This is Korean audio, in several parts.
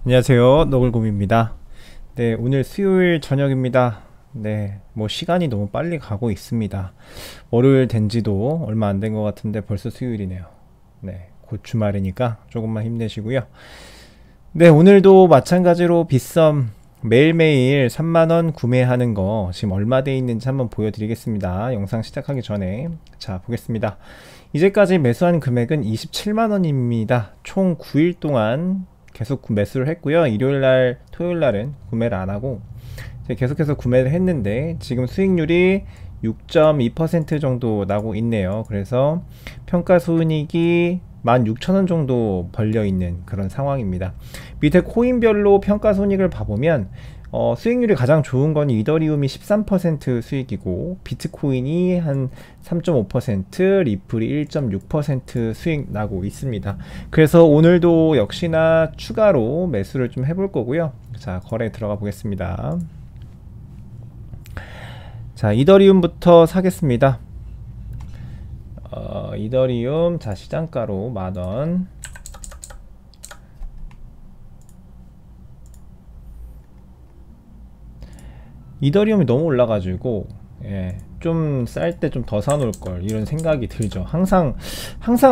안녕하세요, 너굴곰입니다. 네, 오늘 수요일 저녁입니다. 네, 뭐 시간이 너무 빨리 가고 있습니다. 월요일 된 지도 얼마 안 된 것 같은데 벌써 수요일이네요. 네, 곧 주말이니까 조금만 힘내시고요. 네, 오늘도 마찬가지로 빗썸 매일매일 3만원 구매하는 거 지금 얼마 돼 있는지 한번 보여드리겠습니다. 영상 시작하기 전에. 자, 보겠습니다. 이제까지 매수한 금액은 27만원입니다. 총 9일 동안 계속 매수를 했고요. 일요일날, 토요일날은 구매를 안하고 계속해서 구매를 했는데 지금 수익률이 6.2% 정도 나고 있네요. 그래서 평가손익이 16,000원 정도 벌려있는 그런 상황입니다. 밑에 코인별로 평가손익을 봐보면 수익률이 가장 좋은 건 이더리움이 13% 수익이고, 비트코인이 한 3.5%, 리플이 1.6% 수익 나고 있습니다. 그래서 오늘도 역시나 추가로 매수를 좀 해볼 거고요. 자, 거래 들어가 보겠습니다. 자, 이더리움부터 사겠습니다. 이더리움, 자, 시장가로 만원. 이더리움이 너무 올라가지고 좀 쌀 때 좀 더 사놓을걸 이런 생각이 들죠. 항상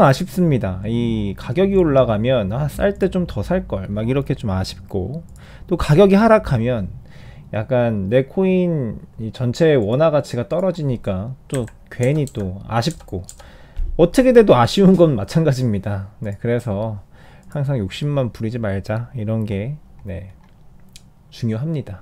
아쉽습니다. 이 가격이 올라가면 쌀 때 좀 더 살걸 막 이렇게 좀 아쉽고, 또 가격이 하락하면 약간 내 코인 전체 원화 가치가 떨어지니까 또 괜히 또 아쉽고, 어떻게 돼도 아쉬운 건 마찬가지입니다. 네, 그래서 항상 욕심만 부리지 말자, 이런 게 중요합니다.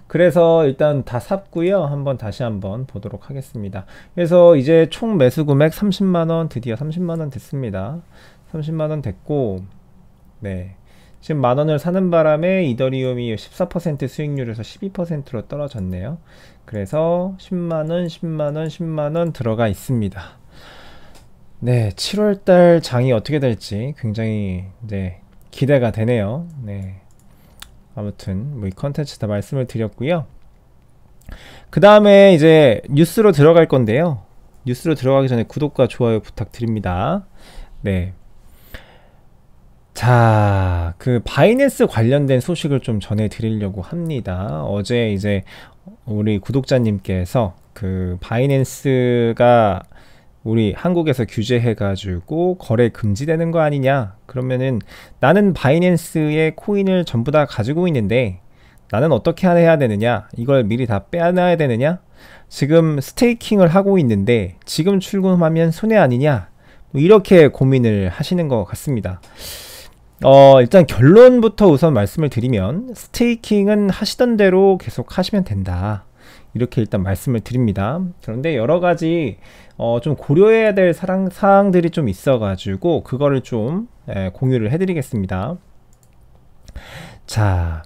그래서 일단 다 샀고요. 다시 한번 보도록 하겠습니다. 그래서 이제 총 매수 금액 30만원, 드디어 30만원 됐습니다. 30만원 됐고, 네, 지금 만원을 사는 바람에 이더리움이 14% 수익률에서 12%로 떨어졌네요. 그래서 10만원, 10만원, 10만원 들어가 있습니다. 네, 7월달 장이 어떻게 될지 굉장히 기대가 되네요. 네, 아무튼 뭐 이 컨텐츠 다 말씀을 드렸고요. 그 다음에 이제 뉴스로 들어갈 건데요. 뉴스로 들어가기 전에 구독과 좋아요 부탁드립니다. 네, 자, 그 바이낸스 관련된 소식을 좀 전해드리려고 합니다. 어제 이제 우리 구독자님께서 그 바이낸스가 우리 한국에서 규제해가지고 거래 금지되는 거 아니냐, 그러면은 나는 바이낸스의 코인을 전부 다 가지고 있는데 나는 어떻게 해야 되느냐, 이걸 미리 다 빼놔야 되느냐, 지금 스테이킹을 하고 있는데 지금 출금하면 손해 아니냐, 뭐 이렇게 고민을 하시는 것 같습니다. 일단 결론부터 우선 말씀을 드리면, 스테이킹은 하시던 대로 계속 하시면 된다, 이렇게 일단 말씀을 드립니다. 그런데 여러가지 좀 고려해야 될 사항들이 좀 있어 가지고 그거를 좀 공유를 해 드리겠습니다. 자,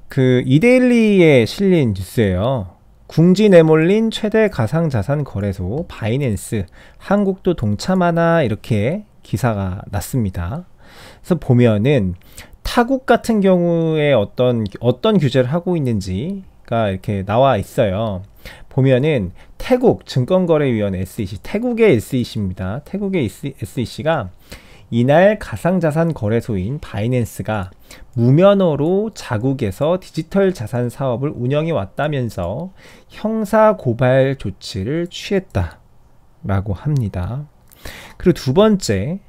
그 이데일리에 실린 뉴스예요. 궁지 내몰린 최대 가상자산 거래소 바이낸스, 한국도 동참하나, 이렇게 기사가 났습니다. 그래서 보면은 타국 같은 경우에 어떤 규제를 하고 있는지가 이렇게 나와 있어요. 보면은 태국 증권거래위원회 SEC, 태국의 SEC입니다. 태국의 SEC가 이날 가상자산 거래소인 바이낸스가 무면허로 자국에서 디지털 자산 사업을 운영해 왔다면서 형사 고발 조치를 취했다라고 합니다. 그리고 두 번째,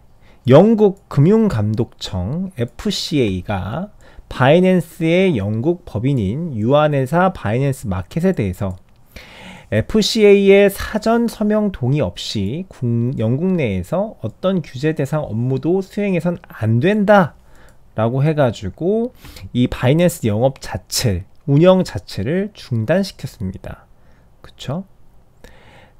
영국 금융감독청 FCA가 바이낸스의 영국 법인인 유한회사 바이낸스 마켓에 대해서 FCA의 사전 서명 동의 없이 영국 내에서 어떤 규제 대상 업무도 수행해선 안 된다 라고 해가지고 이 바이낸스 영업 자체, 운영 자체를 중단시켰습니다. 그쵸?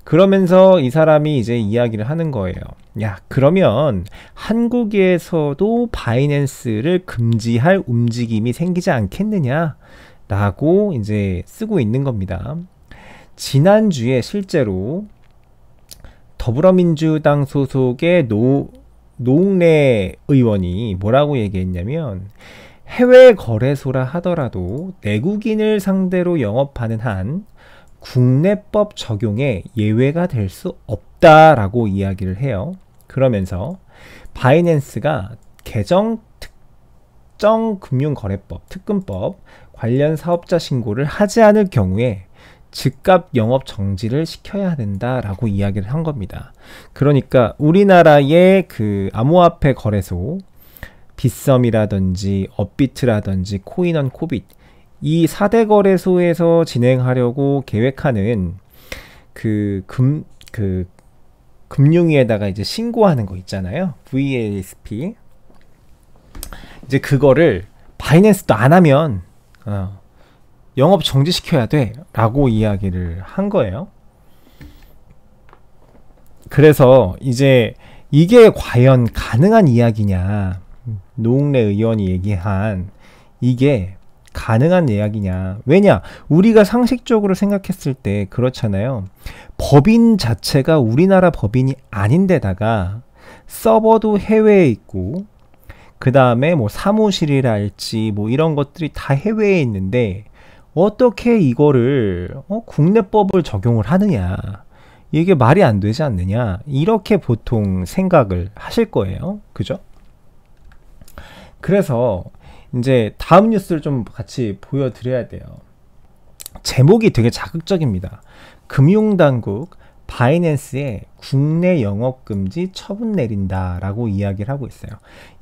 그러면서 이 사람이 이제 이야기를 하는 거예요. 야, 그러면 한국에서도 바이낸스를 금지할 움직임이 생기지 않겠느냐 라고 이제 쓰고 있는 겁니다. 지난주에 실제로 더불어민주당 소속의 노웅래 의원이 뭐라고 얘기했냐면, 해외 거래소라 하더라도 내국인을 상대로 영업하는 한 국내법 적용에 예외가 될 수 없다라고 이야기를 해요. 그러면서 바이낸스가 계정 특정금융거래법, 특금법 관련 사업자 신고를 하지 않을 경우에 즉각 영업 정지를 시켜야 된다라고 이야기를 한 겁니다. 그러니까 우리나라의 그 암호화폐 거래소, 빗썸이라든지 업비트라든지 코인언코빗, 이 4대 거래소에서 진행하려고 계획하는 금융위에다가 이제 신고하는 거 있잖아요. VASP. 이제 그거를 바이낸스도 안 하면 영업 정지시켜야 돼 라고 이야기를 한 거예요. 그래서 이제 이게 과연 가능한 이야기냐, 노웅래 의원이 얘기한 이게 가능한 이야기냐. 왜냐, 우리가 상식적으로 생각했을 때 그렇잖아요. 법인 자체가 우리나라 법인이 아닌데다가 서버도 해외에 있고, 그 다음에 뭐 사무실이랄지 뭐 이런 것들이 다 해외에 있는데 어떻게 이거를 국내법을 적용을 하느냐, 이게 말이 안 되지 않느냐, 이렇게 보통 생각을 하실 거예요. 그죠? 그래서 이제 다음 뉴스를 좀 같이 보여드려야 돼요. 제목이 되게 자극적입니다. 금융당국 바이낸스에 국내 영업금지 처분 내린다 라고 이야기를 하고 있어요.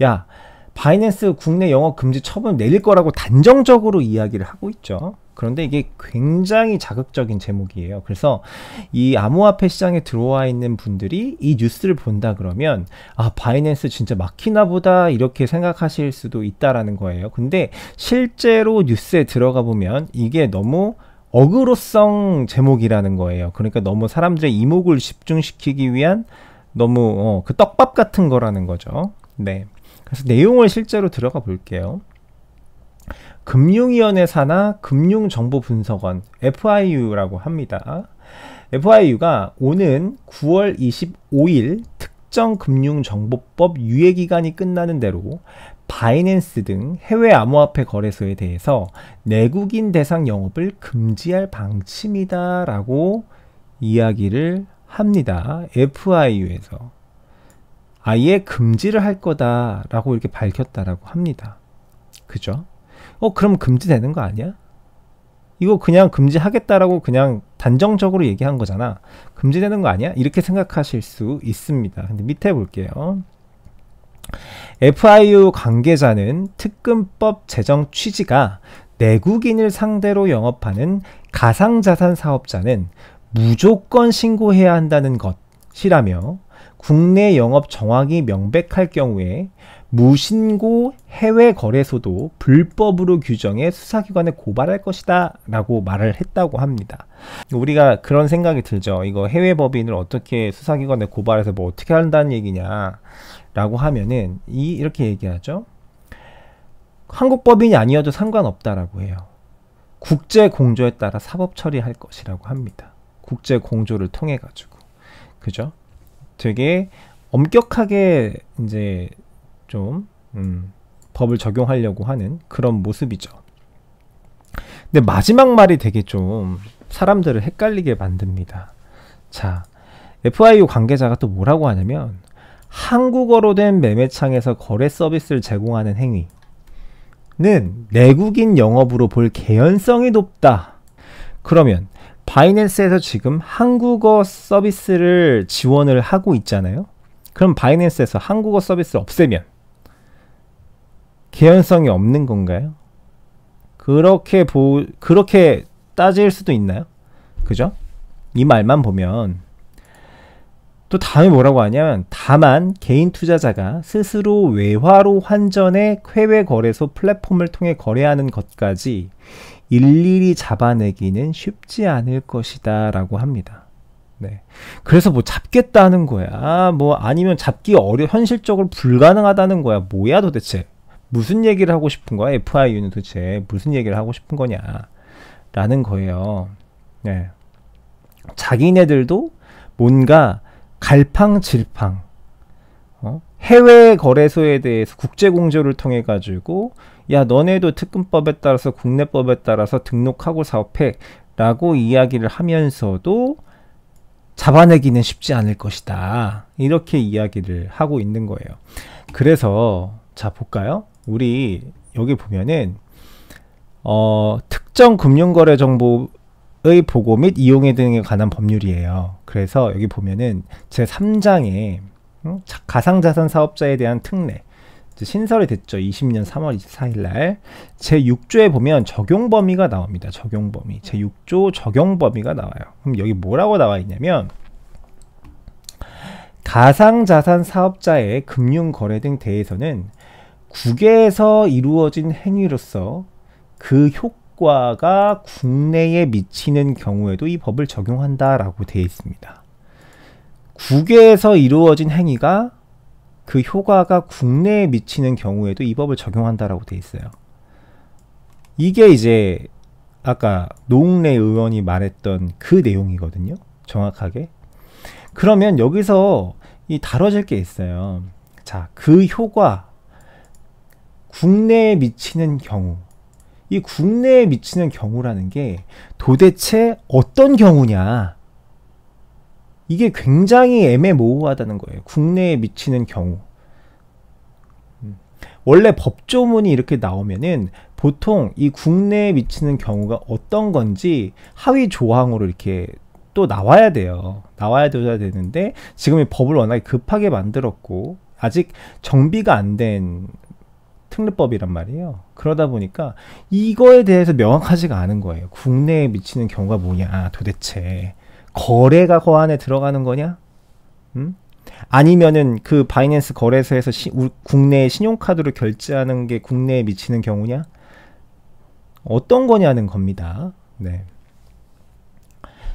야, 바이낸스 국내 영업금지 처분 내릴 거라고 단정적으로 이야기를 하고 있죠. 그런데 이게 굉장히 자극적인 제목이에요. 그래서 이 암호화폐 시장에 들어와 있는 분들이 이 뉴스를 본다 그러면 바이낸스 진짜 막히나 보다 이렇게 생각하실 수도 있다라는 거예요. 근데 실제로 뉴스에 들어가 보면 이게 너무 어그로성 제목이라는 거예요. 그러니까 너무 사람들의 이목을 집중시키기 위한 너무 그 떡밥 같은 거라는 거죠. 네. 그래서 내용을 실제로 들어가 볼게요. 금융위원회 산하 금융정보분석원 FIU라고 합니다. FIU가 오는 9월 25일 특정금융정보법 유예기간이 끝나는 대로 바이낸스 등 해외 암호화폐 거래소에 대해서 내국인 대상 영업을 금지할 방침이다 라고 이야기를 합니다. FIU에서 아예 금지를 할 거다 라고 이렇게 밝혔다라고 합니다. 그죠? 그럼 금지되는 거 아니야? 이거 그냥 금지하겠다라고 그냥 단정적으로 얘기한 거잖아. 금지되는 거 아니야? 이렇게 생각하실 수 있습니다. 근데 밑에 볼게요. FIU 관계자는 특금법 제정 취지가 내국인을 상대로 영업하는 가상자산 사업자는 무조건 신고해야 한다는 것이라며 국내 영업 정황이 명백할 경우에 무신고 해외 거래소도 불법으로 규정해 수사기관에 고발할 것이다 라고 말을 했다고 합니다. 우리가 그런 생각이 들죠. 이거 해외 법인을 어떻게 수사기관에 고발해서 뭐 어떻게 한다는 얘기냐 라고 하면은 이렇게 얘기하죠. 한국 법인이 아니어도 상관없다라고 해요. 국제 공조에 따라 사법 처리할 것이라고 합니다. 국제 공조를 통해 가지고. 그죠? 되게 엄격하게 이제 좀 법을 적용하려고 하는 그런 모습이죠. 근데 마지막 말이 되게 좀 사람들을 헷갈리게 만듭니다. 자, FIU 관계자가 또 뭐라고 하냐면 한국어로 된 매매창에서 거래 서비스를 제공하는 행위는 내국인 영업으로 볼 개연성이 높다. 그러면 바이낸스에서 지금 한국어 서비스를 지원을 하고 있잖아요. 그럼 바이낸스에서 한국어 서비스를 없애면 개연성이 없는 건가요? 그렇게 따질 수도 있나요? 그죠? 이 말만 보면 또 다음에 뭐라고 하냐면 다만 개인 투자자가 스스로 외화로 환전해 해외 거래소 플랫폼을 통해 거래하는 것까지 일일이 잡아내기는 쉽지 않을 것이다 라고 합니다. 네. 그래서 뭐 잡겠다는 거야. 뭐 아니면 잡기 현실적으로 불가능하다는 거야. 뭐야 도대체. 무슨 얘기를 하고 싶은 거야? FIU는 도대체 무슨 얘기를 하고 싶은 거냐 라는 거예요. 네. 자기네들도 뭔가 갈팡질팡 해외 거래소에 대해서 국제공조를 통해 가지고 야 너네도 특금법에 따라서 국내법에 따라서 등록하고 사업해 라고 이야기를 하면서도 잡아내기는 쉽지 않을 것이다. 이렇게 이야기를 하고 있는 거예요. 그래서 자 볼까요? 우리 여기 보면은 특정 금융거래 정보의 보고 및 이용에 등에 관한 법률이에요. 그래서 여기 보면은 제3장에 가상자산 사업자에 대한 특례 신설이 됐죠. 20년 3월 24일 날 제6조에 보면 적용 범위가 나옵니다. 적용 범위. 제6조 적용 범위가 나와요. 그럼 여기 뭐라고 나와 있냐면 가상자산 사업자의 금융거래 등 대해서는 국외에서 이루어진 행위로서 그 효과가 국내에 미치는 경우에도 이 법을 적용한다라고 되어 있습니다. 국외에서 이루어진 행위가 그 효과가 국내에 미치는 경우에도 이 법을 적용한다라고 되어 있어요. 이게 이제 아까 노웅래 의원이 말했던 그 내용이거든요. 정확하게. 그러면 여기서 이 다뤄질 게 있어요. 자, 그 효과 국내에 미치는 경우, 이 국내에 미치는 경우라는 게 도대체 어떤 경우냐? 이게 굉장히 애매모호하다는 거예요. 국내에 미치는 경우. 원래 법조문이 이렇게 나오면은 보통 이 국내에 미치는 경우가 어떤 건지 하위 조항으로 이렇게 또 나와야 돼요. 나와야 되는데 지금 이 법을 워낙에 급하게 만들었고 아직 정비가 안 된 특례법이란 말이에요. 그러다 보니까 이거에 대해서 명확하지가 않은 거예요. 국내에 미치는 경우가 뭐냐 도대체. 거래가 그 안에 들어가는 거냐? 아니면은 그 바이낸스 거래소에서 국내에 신용카드로 결제하는 게 국내에 미치는 경우냐? 어떤 거냐는 겁니다. 네.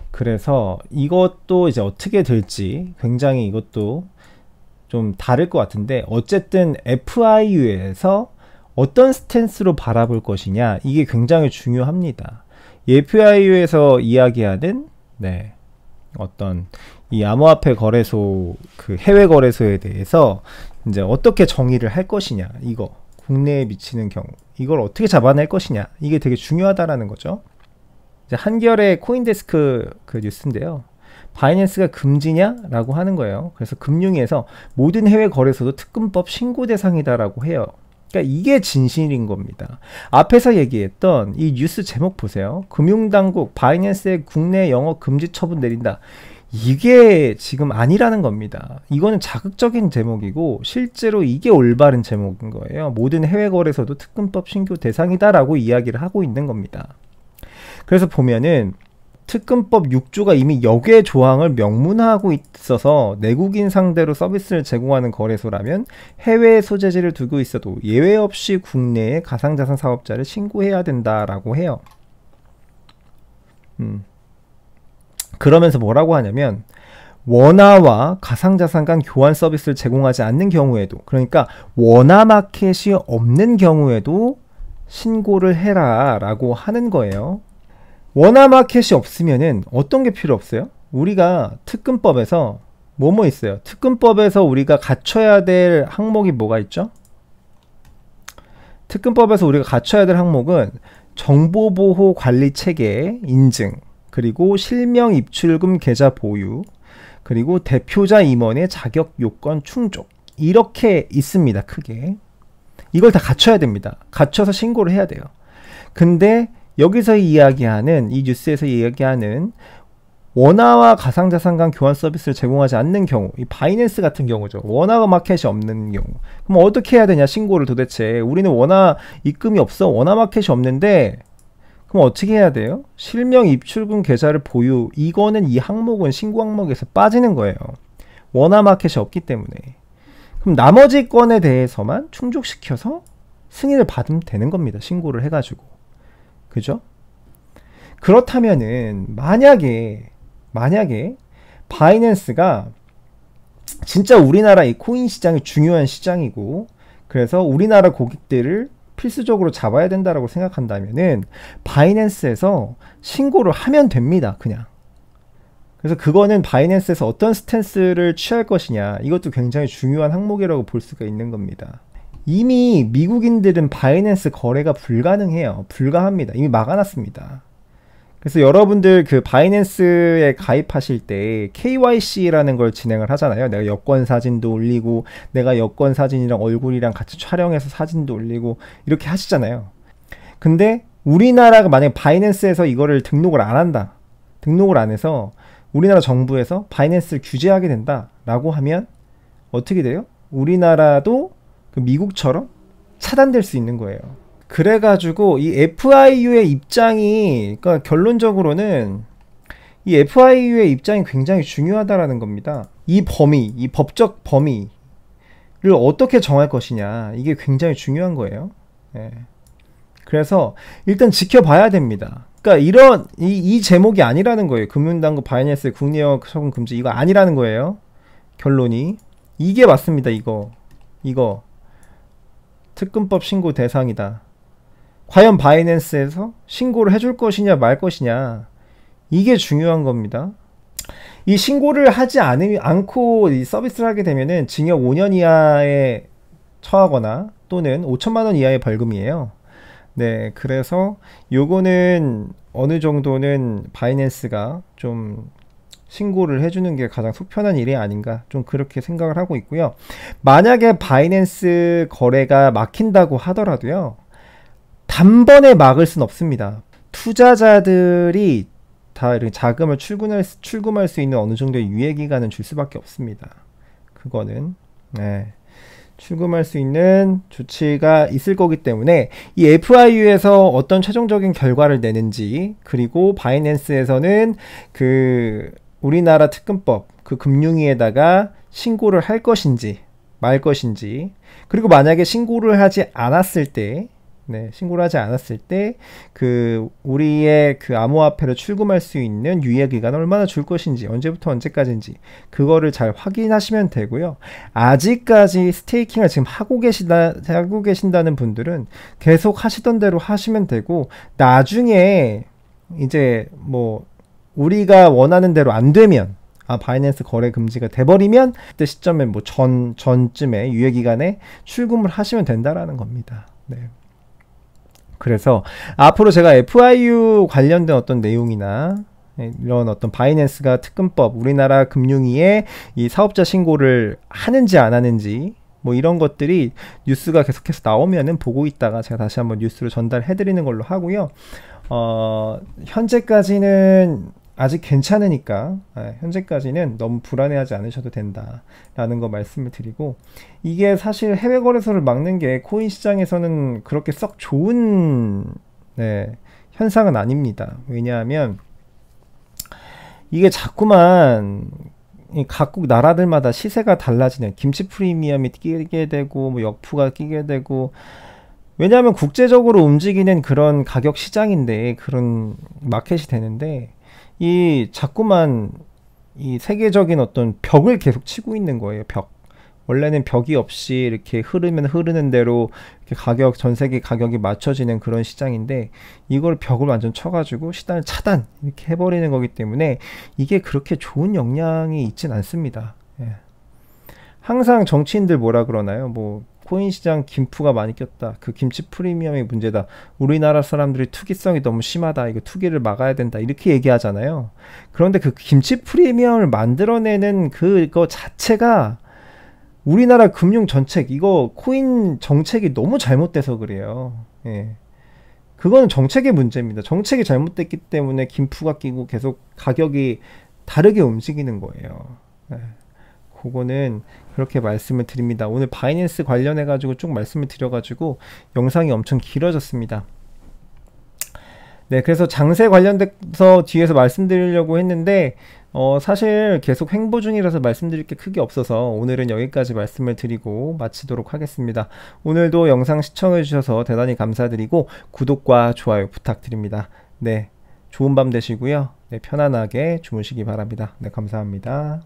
그래서 이것도 이제 어떻게 될지 굉장히 이것도 좀 다를 것 같은데 어쨌든 FIU에서 어떤 스탠스로 바라볼 것이냐 이게 굉장히 중요합니다. FIU에서 이야기하는 네. 어떤 이 암호화폐 거래소 그 해외 거래소에 대해서 이제 어떻게 정의를 할 것이냐 이거 국내에 미치는 경우 이걸 어떻게 잡아낼 것이냐 이게 되게 중요하다라는 거죠. 이제 한겨레 코인데스크 그 뉴스인데요. 바이낸스가 금지냐라고 하는 거예요. 그래서 금융위에서 모든 해외 거래소도 특금법 신고 대상이다라고 해요. 그러니까 이게 진실인 겁니다. 앞에서 얘기했던 이 뉴스 제목 보세요. 금융당국 바이낸스의 국내 영업 금지 처분 내린다. 이게 지금 아니라는 겁니다. 이거는 자극적인 제목이고 실제로 이게 올바른 제목인 거예요. 모든 해외 거래소도 특금법 신고 대상이다라고 이야기를 하고 있는 겁니다. 그래서 보면은 특금법 6조가 이미 역외 조항을 명문화하고 있어서 내국인 상대로 서비스를 제공하는 거래소라면 해외 소재지를 두고 있어도 예외 없이 국내에 가상자산 사업자를 신고해야 된다라고 해요. 그러면서 뭐라고 하냐면 원화와 가상자산 간 교환 서비스를 제공하지 않는 경우에도 그러니까 원화 마켓이 없는 경우에도 신고를 해라 라고 하는 거예요. 원화 마켓이 없으면은 어떤 게 필요 없어요? 우리가 특금법에서 뭐뭐 있어요? 특금법에서 우리가 갖춰야 될 항목이 뭐가 있죠? 특금법에서 우리가 갖춰야 될 항목은 정보보호 관리 체계 인증, 그리고 실명 입출금 계좌 보유, 그리고 대표자 임원의 자격 요건 충족 이렇게 있습니다. 크게 이걸 다 갖춰야 됩니다. 갖춰서 신고를 해야 돼요. 근데 여기서 이야기하는 이 뉴스에서 이야기하는 원화와 가상자산 간 교환 서비스를 제공하지 않는 경우 이 바이낸스 같은 경우죠. 원화 마켓이 없는 경우 그럼 어떻게 해야 되냐 신고를 도대체 우리는 원화 입금이 없어 원화 마켓이 없는데 그럼 어떻게 해야 돼요? 실명 입출금 계좌를 보유 이거는 이 항목은 신고 항목에서 빠지는 거예요. 원화 마켓이 없기 때문에 그럼 나머지 건에 대해서만 충족시켜서 승인을 받으면 되는 겁니다. 신고를 해가지고 그죠? 그렇다면은 만약에 바이낸스가 진짜 우리나라 이 코인 시장이 중요한 시장이고 그래서 우리나라 고객들을 필수적으로 잡아야 된다라고 생각한다면은 바이낸스에서 신고를 하면 됩니다. 그냥. 그래서 그거는 바이낸스에서 어떤 스탠스를 취할 것이냐 이것도 굉장히 중요한 항목이라고 볼 수가 있는 겁니다. 이미 미국인들은 바이낸스 거래가 불가능해요. 불가합니다. 이미 막아놨습니다. 그래서 여러분들 그 바이낸스에 가입하실 때 KYC라는 걸 진행을 하잖아요. 내가 여권 사진도 올리고, 내가 여권 사진이랑 얼굴이랑 같이 촬영해서 사진도 올리고, 이렇게 하시잖아요. 근데 우리나라가 만약에 바이낸스에서 이거를 등록을 안 한다. 등록을 안 해서 우리나라 정부에서 바이낸스를 규제하게 된다 라고 하면 어떻게 돼요? 우리나라도 그 미국처럼 차단될 수 있는 거예요. 그래가지고 이 FIU의 입장이, 그러니까 결론적으로는 이 FIU의 입장이 굉장히 중요하다라는 겁니다. 이 범위, 이 법적 범위를 어떻게 정할 것이냐, 이게 굉장히 중요한 거예요. 예. 그래서 일단 지켜봐야 됩니다. 그러니까 이런 이 제목이 아니라는 거예요. 금융당국 바이낸스의 국내역 서금 금지, 이거 아니라는 거예요. 결론이 이게 맞습니다. 이거 특근법 신고 대상이다. 과연 바이낸스에서 신고를 해줄 것이냐 말 것이냐, 이게 중요한 겁니다. 이 신고를 하지 않고 이 서비스를 하게 되면은 징역 5년 이하에 처하거나 또는 5천만 원 이하의 벌금이에요. 네, 그래서 요거는 어느 정도는 바이낸스가 좀 신고를 해주는 게 가장 속편한 일이 아닌가, 좀 그렇게 생각을 하고 있고요. 만약에 바이낸스 거래가 막힌다고 하더라도요, 단번에 막을 순 없습니다. 투자자들이 다 이렇게 자금을 출금할 수 있는 어느 정도의 유예기간은 줄 수밖에 없습니다. 그거는 네, 출금할 수 있는 조치가 있을 거기 때문에 이 FIU에서 어떤 최종적인 결과를 내는지, 그리고 바이낸스에서는 그 우리나라 특근법 그 금융위에다가 신고를 할 것인지 말 것인지, 그리고 만약에 신고를 하지 않았을 때, 네, 신고를 하지 않았을 때 그 우리의 그 암호화폐를 출금할 수 있는 유예 기간을 얼마나 줄 것인지, 언제부터 언제까지인지 그거를 잘 확인하시면 되고요. 아직까지 스테이킹을 지금 하고 계신다는 분들은 계속 하시던 대로 하시면 되고, 나중에 이제 뭐 우리가 원하는 대로 안 되면, 바이낸스 거래 금지가 돼버리면 그때 시점에 뭐 전쯤에 유예 기간에 출금을 하시면 된다라는 겁니다. 네. 그래서 앞으로 제가 FIU 관련된 어떤 내용이나 이런 어떤 바이낸스가 특근법, 우리나라 금융위에 이 사업자 신고를 하는지 안 하는지, 뭐 이런 것들이 뉴스가 계속해서 나오면은 보고 있다가 제가 다시 한번 뉴스로 전달해 드리는 걸로 하고요. 현재까지는 아직 괜찮으니까, 현재까지는 너무 불안해하지 않으셔도 된다라는 거 말씀을 드리고, 이게 사실 해외 거래소를 막는 게 코인 시장에서는 그렇게 썩 좋은 현상은 아닙니다. 왜냐하면 이게 자꾸만 이 각국 나라들마다 시세가 달라지는, 김치 프리미엄이 끼게 되고 뭐 역푸가 끼게 되고, 왜냐하면 국제적으로 움직이는 그런 가격 시장인데, 그런 마켓이 되는데, 이 자꾸만 이 세계적인 어떤 벽을 계속 치고 있는 거예요. 벽. 원래는 벽이 없이 이렇게 흐르면 흐르는 대로 이렇게 전 세계 가격이 맞춰지는 그런 시장인데, 이걸 벽을 완전 쳐가지고 시장을 차단 이렇게 해버리는 거기 때문에 이게 그렇게 좋은 영향이 있진 않습니다. 예. 항상 정치인들 뭐라 그러나요? 뭐 코인 시장 김프가 많이 꼈다, 그 김치 프리미엄이 문제다, 우리나라 사람들이 투기성이 너무 심하다, 이거 투기를 막아야 된다, 이렇게 얘기하잖아요. 그런데 그 김치 프리미엄을 만들어내는 그거 자체가 우리나라 금융 정책, 이거 코인 정책이 너무 잘못돼서 그래요. 예. 그거는 정책의 문제입니다. 정책이 잘못됐기 때문에 김프가 끼고 계속 가격이 다르게 움직이는 거예요. 예. 그거는 그렇게 말씀을 드립니다. 오늘 바이낸스 관련해 가지고 쭉 말씀을 드려가지고 영상이 엄청 길어졌습니다. 네, 그래서 장세 관련돼서 뒤에서 말씀드리려고 했는데 사실 계속 횡보 중이라서 말씀드릴 게 크게 없어서 오늘은 여기까지 말씀을 드리고 마치도록 하겠습니다. 오늘도 영상 시청해 주셔서 대단히 감사드리고 구독과 좋아요 부탁드립니다. 네, 좋은 밤 되시고요. 네, 편안하게 주무시기 바랍니다. 네, 감사합니다.